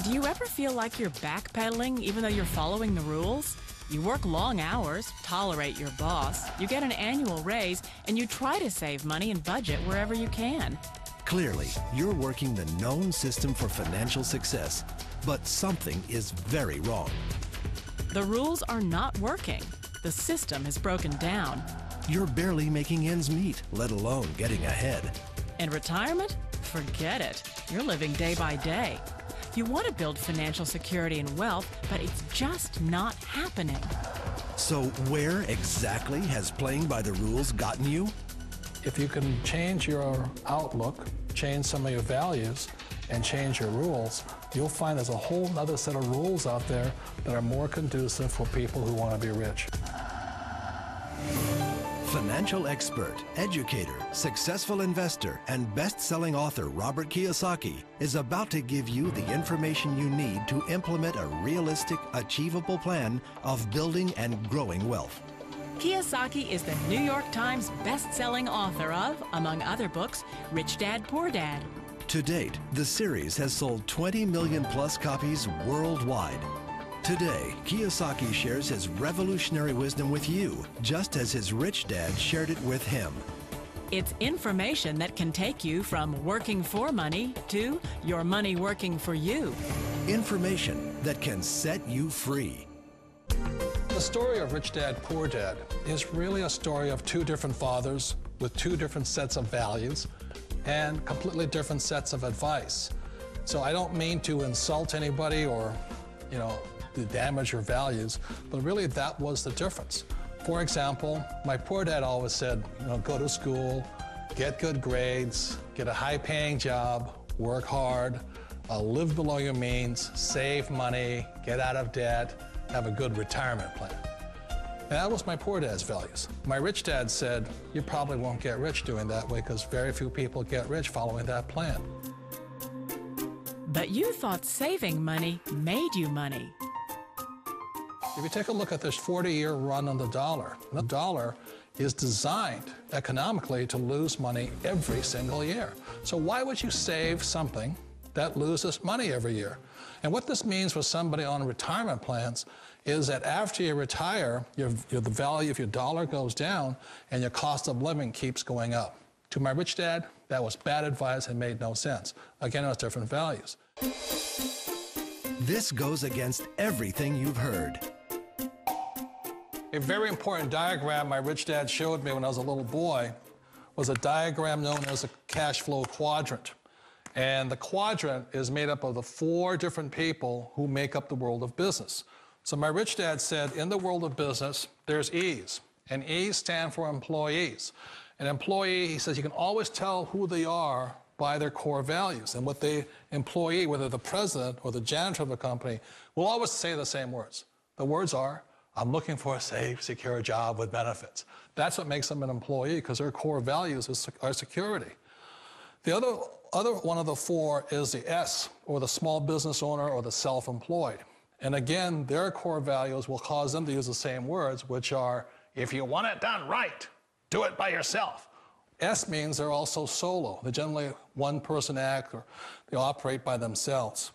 Do you ever feel like you're backpedaling even though you're following the rules? You work long hours, tolerate your boss, you get an annual raise, and you try to save money and budget wherever you can. Clearly, you're working the known system for financial success, but something is very wrong. The rules are not working. The system has broken down. You're barely making ends meet, let alone getting ahead. And retirement? Forget it. You're living day by day. You want to build financial security and wealth, but it's just not happening. So where exactly has playing by the rules gotten you? If you can change your outlook, change some of your values, and change your rules, you'll find there's a whole other set of rules out there that are more conducive for people who want to be rich. Financial expert, educator, successful investor, and best-selling author Robert Kiyosaki is about to give you the information you need to implement a realistic, achievable plan of building and growing wealth. Kiyosaki is the New York Times best-selling author of, among other books, Rich Dad, Poor Dad. To date, the series has sold 20 million plus copies worldwide. Today, Kiyosaki shares his revolutionary wisdom with you, just as his rich dad shared it with him. It's information that can take you from working for money to your money working for you. Information that can set you free. The story of Rich Dad, Poor Dad is really a story of two different fathers with two different sets of values and completely different sets of advice. So I don't mean to insult anybody or, to damage your values, but really that was the difference. For example, my poor dad always said, go to school, get good grades, get a high-paying job, work hard, live below your means, save money, get out of debt, have a good retirement plan. And that was my poor dad's values. My rich dad said, you probably won't get rich doing that way because very few people get rich following that plan. But you thought saving money made you money. If you take a look at this 40-year run on the dollar is designed economically to lose money every single year. So why would you save something that loses money every year? And what this means for somebody on retirement plans is that after you retire, the value of your dollar goes down and your cost of living keeps going up. To my rich dad, that was bad advice and made no sense. Again, it was different values. This goes against everything you've heard. A very important diagram my rich dad showed me when I was a little boy was a diagram known as a cash flow quadrant. And the quadrant is made up of the 4 different people who make up the world of business. So my rich dad said, in the world of business, there's E's, and E's stand for employees. An employee, he says, you can always tell who they are by their core values. And what the employee, whether the president or the janitor of the company, will always say the same words. The words are, I'm looking for a safe, secure job with benefits. That's what makes them an employee, because their core values are security. The other one of the 4 is the S, or the small business owner or the self-employed. And again, their core values will cause them to use the same words, which are, if you want it done right, do it by yourself. S means they're also solo. They're generally one-person act, or they operate by themselves.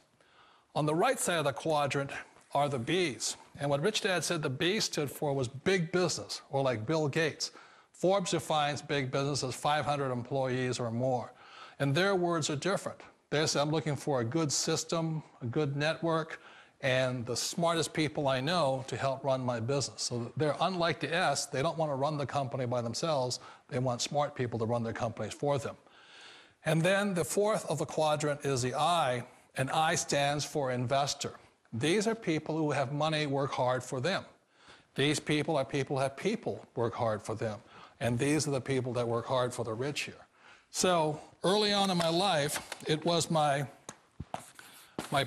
On the right side of the quadrant are the B's. And what Rich Dad said the B stood for was big business, or like Bill Gates. Forbes defines big business as 500 employees or more. And their words are different. They say, I'm looking for a good system, a good network, and the smartest people I know to help run my business. So they're unlike the S. They don't want to run the company by themselves. They want smart people to run their companies for them. And then the 4th of the quadrant is the I, and I stands for investor. These are people who have money work hard for them. These people are people who have people work hard for them. And these are the people that work hard for the rich here. So early on in my life, it was my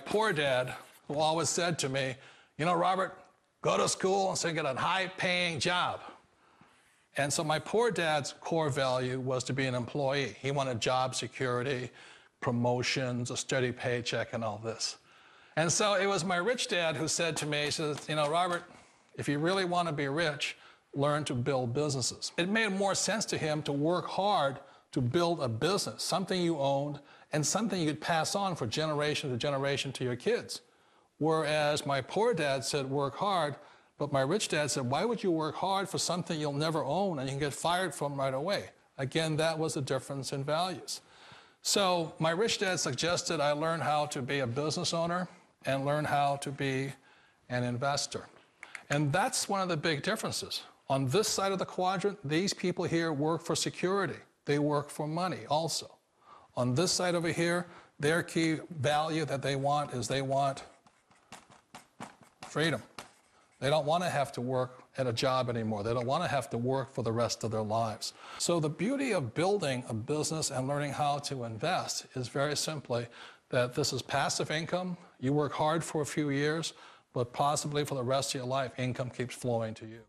poor dad who always said to me, Robert, go to school and so get a high-paying job. And so my poor dad's core value was to be an employee. He wanted job security, promotions, a steady paycheck, and all this. And so it was my rich dad who said to me, he says, Robert, if you really want to be rich, learn to build businesses. It made more sense to him to work hard to build a business, something you owned and something you could pass on for generation to generation to your kids. Whereas my poor dad said, work hard, but my rich dad said, why would you work hard for something you'll never own and you can get fired from right away? Again, that was the difference in values. So my rich dad suggested I learn how to be a business owner and learn how to be an investor. And that's one of the big differences. On this side of the quadrant, these people here work for security. They work for money also. On this side over here, their key value that they want is they want freedom. They don't want to have to work at a job anymore. They don't want to have to work for the rest of their lives. So the beauty of building a business and learning how to invest is very simply that this is passive income. You work hard for a few years, but possibly for the rest of your life, income keeps flowing to you.